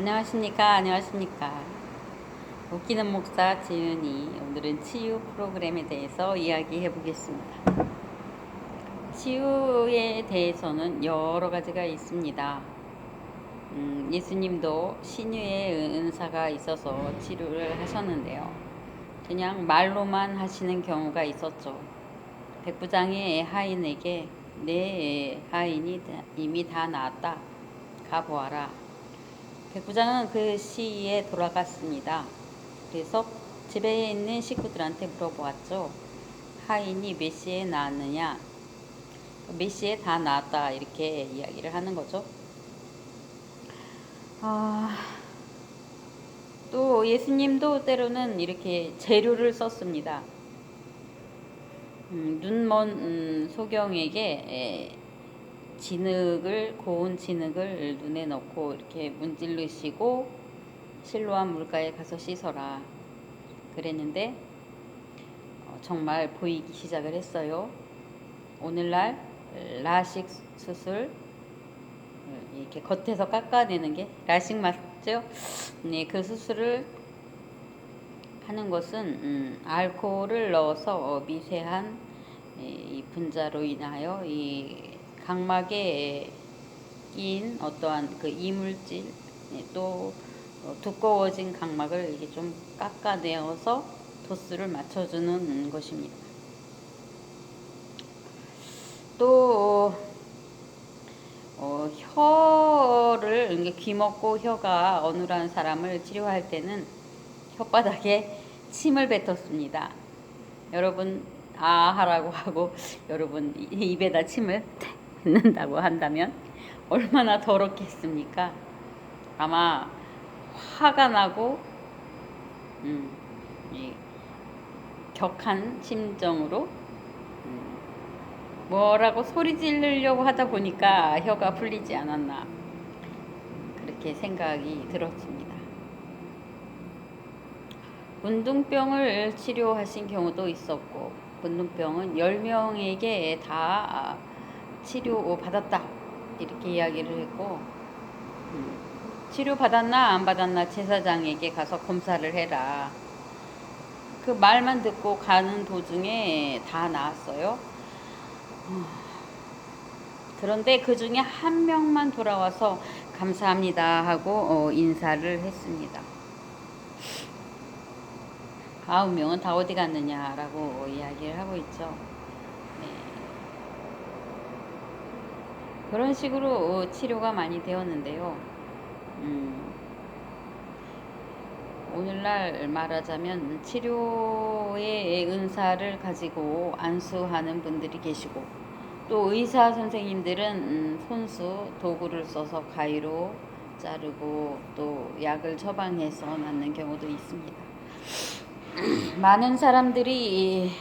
안녕하십니까? 안녕하십니까? 웃기는 목사 지은이 오늘은 치유 프로그램에 대해서 이야기해 보겠습니다. 치유에 대해서는 여러 가지가 있습니다. 예수님도 신유의 은사가 있어서 치료를 하셨는데요. 그냥 말로만 하시는 경우가 있었죠. 백부장의 하인에게 내 하인이 이미 다 나았다. 가보아라. 백부장은 그 시기에 돌아갔습니다. 그래서 집에 있는 식구들한테 물어보았죠. 하인이 몇 시에 나왔느냐? 몇 시에 다 나왔다. 이렇게 이야기를 하는 거죠. 또 예수님도 때로는 이렇게 재료를 썼습니다. 눈먼 소경에게 고운 진흙을 눈에 넣고 이렇게 문지르시고 실로암 물가에 가서 씻어라 그랬는데 정말 보이기 시작을 했어요. 오늘날 라식 수술 이렇게 겉에서 깎아내는 게 라식 맞죠? 네, 그 수술을 하는 것은 알코올을 넣어서 미세한 이 분자로 인하여 이 각막에 끼인 어떠한 그 이물질 또 두꺼워진 각막을 이렇게 좀 깎아내어서 도수를 맞춰주는 것입니다. 또 혀를 귀먹고 혀가 어눌한 사람을 치료할 때는 혓바닥에 침을 뱉었습니다. 여러분 하라고 하고 여러분 입에다 침을 뱉는다고 한다면 얼마나 더럽겠습니까? 아마 화가 나고 이 격한 심정으로 뭐라고 소리 지르려고 하다 보니까 혀가 풀리지 않았나 그렇게 생각이 들었습니다. 문둥병을 치료하신 경우도 있었고 문둥병은 10명에게 다 치료받았다 이렇게 이야기를 했고 치료받았나 안 받았나 제사장에게 가서 검사를 해라. 그 말만 듣고 가는 도중에 다 나았어요. 그런데 그 중에 한 명만 돌아와서 감사합니다 하고 인사를 했습니다. 9명은 다 어디 갔느냐라고 이야기를 하고 있죠. 네. 그런 식으로 치료가 많이 되었는데요. 오늘날 말하자면 치료의 은사를 가지고 안수하는 분들이 계시고 또 의사 선생님들은 손수 도구를 써서 가위로 자르고 또 약을 처방해서 낫는 경우도 있습니다. 많은 사람들이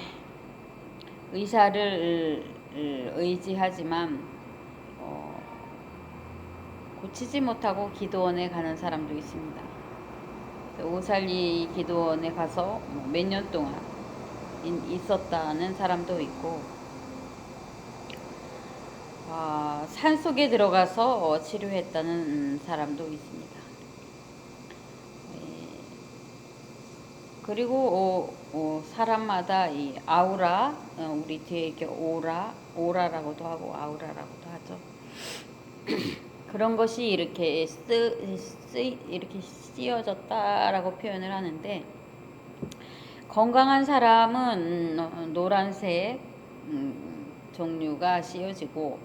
의사를 의지하지만 고치지 못하고 기도원에 가는 사람도 있습니다. 오살리 기도원에 가서 몇 년 동안 있었다는 사람도 있고 산속에 들어가서 치료했다는 사람도 있습니다. 그리고 사람마다 이 아우라 우리 뒤에 이렇게 오라라고도 하고 아우라라고도 하죠. 그런 것이 이렇게 이렇게 씌어졌다라고 표현을 하는데 건강한 사람은 노란색 종류가 씌어지고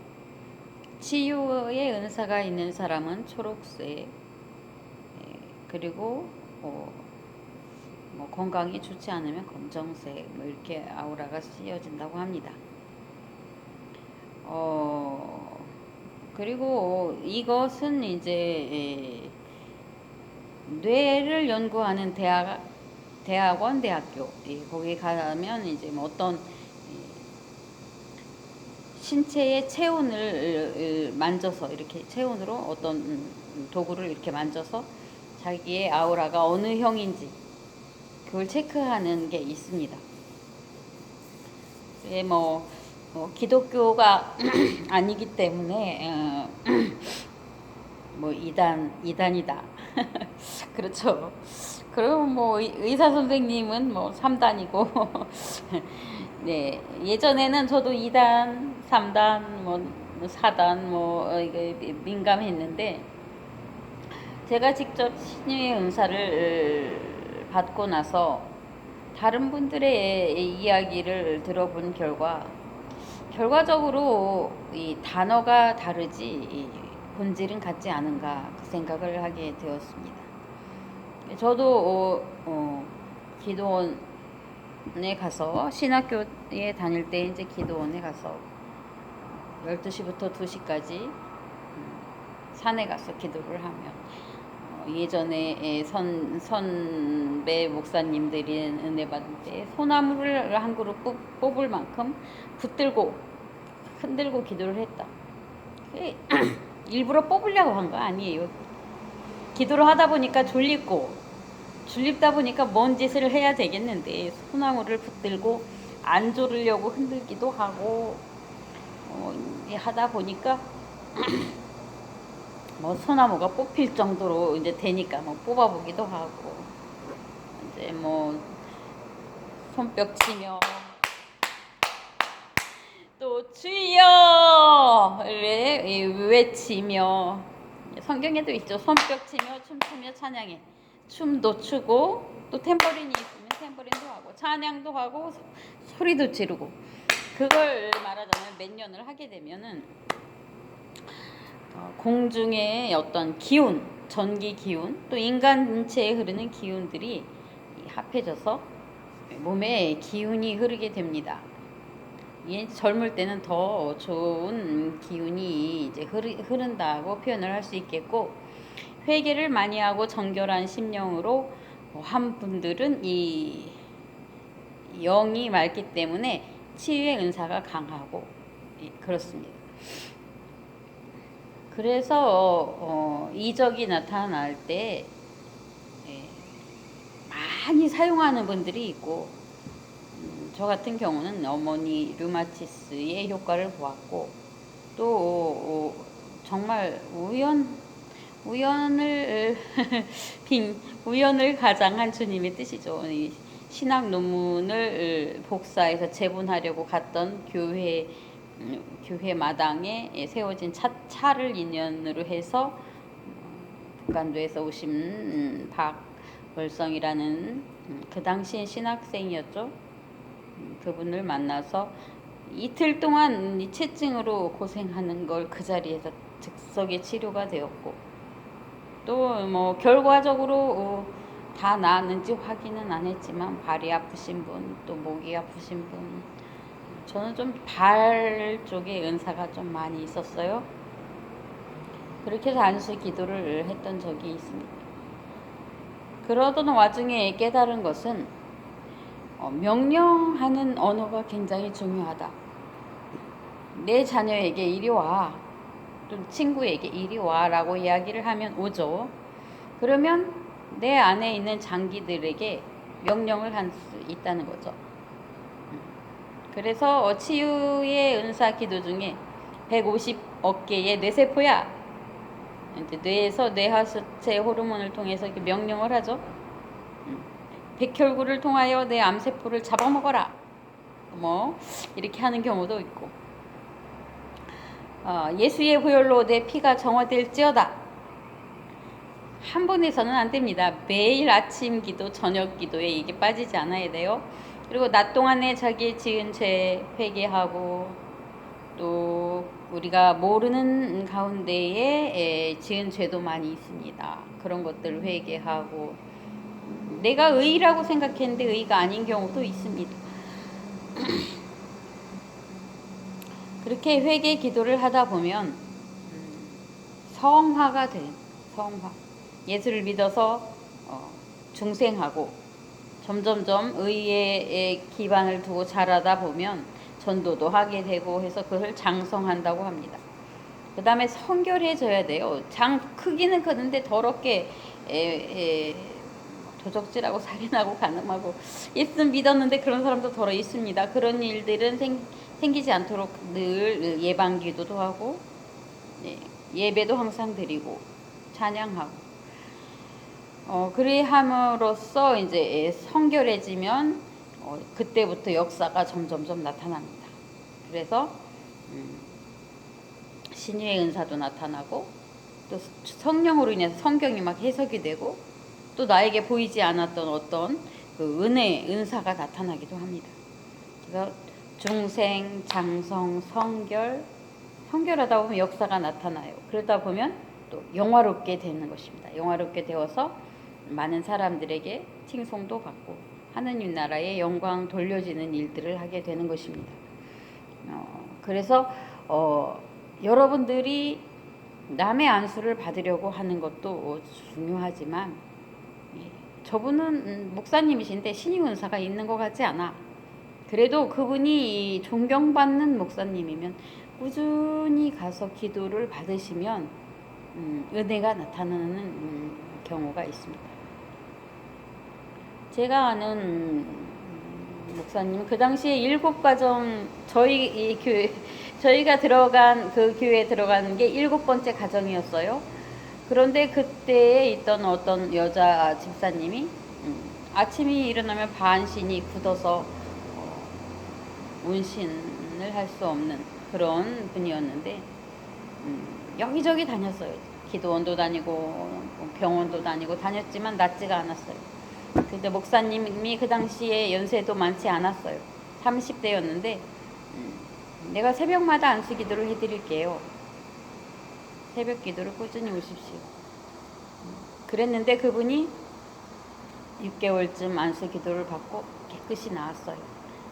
치유의 은사가 있는 사람은 초록색 그리고 건강이 좋지 않으면 검정색 이렇게 아우라가 씌어진다고 합니다. 그리고 이것은 이제 뇌를 연구하는 대학원, 대학교 거기 가면 이제 어떤 신체의 체온을 만져서 이렇게 체온으로 어떤 도구를 이렇게 만져서 자기의 아우라가 어느 형인지 그걸 체크하는 게 있습니다. 기독교가 아니기 때문에 뭐 이단이다. 그렇죠. 그리고 뭐 의사 선생님은 뭐 3단이고 네, 예전에는 저도 2단, 3단, 뭐 4단 이게 민감했는데 제가 직접 신유의 은사를 받고 나서 다른 분들의 이야기를 들어본 결과적으로 이 단어가 다르지 이 본질은 같지 않은가 그 생각을 하게 되었습니다. 저도 기도원에 가서 신학교에 다닐 때 이제 기도원에 가서 12시부터 2시까지 산에 가서 기도를 하면 예전에 선배 목사님들이 은혜 받을 때 소나무를 한 그룹 뽑을 만큼 붙들고 흔들고 기도를 했다. 일부러 뽑으려고 한 거 아니에요. 기도를 하다 보니까 졸립다 보니까 뭔 짓을 해야 되겠는데 소나무를 붙들고 안 졸으려고 흔들기도 하고 하다 보니까 뭐 소나무가 뽑힐 정도로 이제 되니까 뭐 뽑아보기도 하고 이제 뭐 손뼉 치며 또 주여 외치며 성경에도 있죠. 손뼉 치며 춤추며 찬양해. 춤도 추고 또 탬버린이 있으면 탬버린도 하고 찬양도 하고 소리도 지르고 그걸 말하자면 몇 년을 하게 되면은 공중의 어떤 기운, 전기 기운, 또 인간 인체에 흐르는 기운들이 합해져서 몸에 기운이 흐르게 됩니다. 젊을 때는 더 좋은 기운이 이제 흐른다고 표현을 할 수 있겠고, 회개를 많이 하고 정결한 심령으로 한 분들은 이 영이 맑기 때문에 치유의 은사가 강하고 그렇습니다. 그래서 이적이 나타날 때 많이 사용하는 분들이 있고 저 같은 경우는 어머니 류마티스의 효과를 보았고 또 정말 우연을 우연을 가장한 주님의 뜻이죠. 이 신학 논문을 복사해서 제본하려고 갔던 교회 마당에 세워진 차를 인연으로 해서 북한도에서 오신 박월성이라는 그 당시엔 신학생이었죠. 그분을 만나서 이틀 동안 이 체증으로 고생하는 걸 그 자리에서 즉석에 치료가 되었고 또 뭐 결과적으로 다 나았는지 확인은 안 했지만 발이 아프신 분, 또 목이 아프신 분, 저는 좀 발 쪽에 은사가 좀 많이 있었어요. 그렇게 해서 안수 기도를 했던 적이 있습니다. 그러던 와중에 깨달은 것은 명령하는 언어가 굉장히 중요하다. 내 자녀에게 이리 와, 또 친구에게 이리 와라고 이야기를 하면 오죠. 그러면 내 안에 있는 장기들에게 명령을 할 수 있다는 거죠. 그래서 치유의 은사 기도 중에 150억 개의 뇌세포야. 이제 뇌에서 뇌하수체 호르몬을 통해서 이렇게 명령을 하죠. 백혈구를 통하여 내 암세포를 잡아먹어라. 뭐 이렇게 하는 경우도 있고. 예수의 보혈로 내 피가 정화될지어다. 한 번에서는 안 됩니다. 매일 아침 기도, 저녁 기도에 이게 빠지지 않아야 돼요. 그리고 낮 동안에 자기 지은 죄 회개하고 또 우리가 모르는 가운데에 지은 죄도 많이 있습니다. 그런 것들 회개하고 내가 의라고 생각했는데 의가 아닌 경우도 있습니다. 그렇게 회개 기도를 하다 보면 성화가 된 성화. 예수를 믿어서 중생하고 점점점 의에 기반을 두고 자라다 보면 전도도 하게 되고 해서 그것을 장성한다고 합니다. 그 다음에 성결해져야 돼요. 크기는 크는데 더럽게 도적질하고 살인하고 간음하고 예수 믿었는데 그런 사람도 더러 있습니다. 그런 일들은 생기지 않도록 늘 예방 기도도 하고 예배도 항상 드리고 찬양하고 그리함으로써 이제 성결해지면 그때부터 역사가 점점점 나타납니다. 그래서 신유의 은사도 나타나고 또 성령으로 인해서 성경이 막 해석이 되고 또 나에게 보이지 않았던 어떤 그 은사가 나타나기도 합니다. 그래서 중생, 장성, 성결하다 보면 역사가 나타나요. 그러다 보면 또 영화롭게 되는 것입니다. 영화롭게 되어서 많은 사람들에게 칭송도 받고 하느님 나라의 영광 돌려지는 일들을 하게 되는 것입니다. 그래서 여러분들이 남의 안수를 받으려고 하는 것도 중요하지만 저분은 목사님이신데 신유 은사가 있는 것 같지 않아. 그래도 그분이 존경받는 목사님이면 꾸준히 가서 기도를 받으시면 은혜가 나타나는 경우가 있습니다. 제가 아는 목사님 그 당시에 7가정 저희가 들어간 그 교회에 들어가는 게 7번째 가정이었어요. 그런데 그때에 있던 어떤 여자 집사님이 아침이 일어나면 반신이 굳어서 운신을 할 수 없는 그런 분이었는데 여기저기 다녔어요. 기도원도 다니고 병원도 다니고 다녔지만 낫지가 않았어요. 근데 목사님이 그 당시에 연세도 많지 않았어요. 30대였는데 내가 새벽마다 안수 기도를 해드릴게요. 새벽 기도를 꾸준히 오십시오. 그랬는데 그분이 6개월쯤 안수 기도를 받고 깨끗이 나았어요.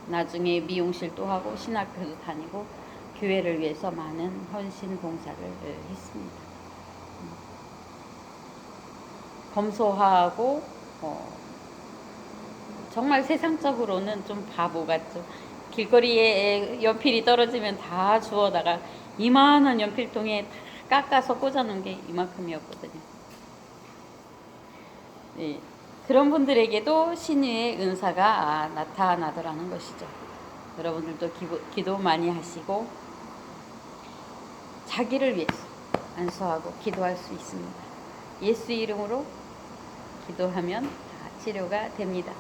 나중에 미용실도 하고 신학교도 다니고 교회를 위해서 많은 헌신 봉사를 했습니다. 검소하고 정말 세상적으로는 좀 바보 같죠. 길거리에 연필이 떨어지면 다 주워다가 이만한 연필통에 다 깎아서 꽂아놓은 게 이만큼이었거든요. 네, 그런 분들에게도 신유의 은사가 나타나더라는 것이죠. 여러분들도 기도 많이 하시고 자기를 위해서 안수하고 기도할 수 있습니다. 예수 이름으로 기도하면 다 치료가 됩니다.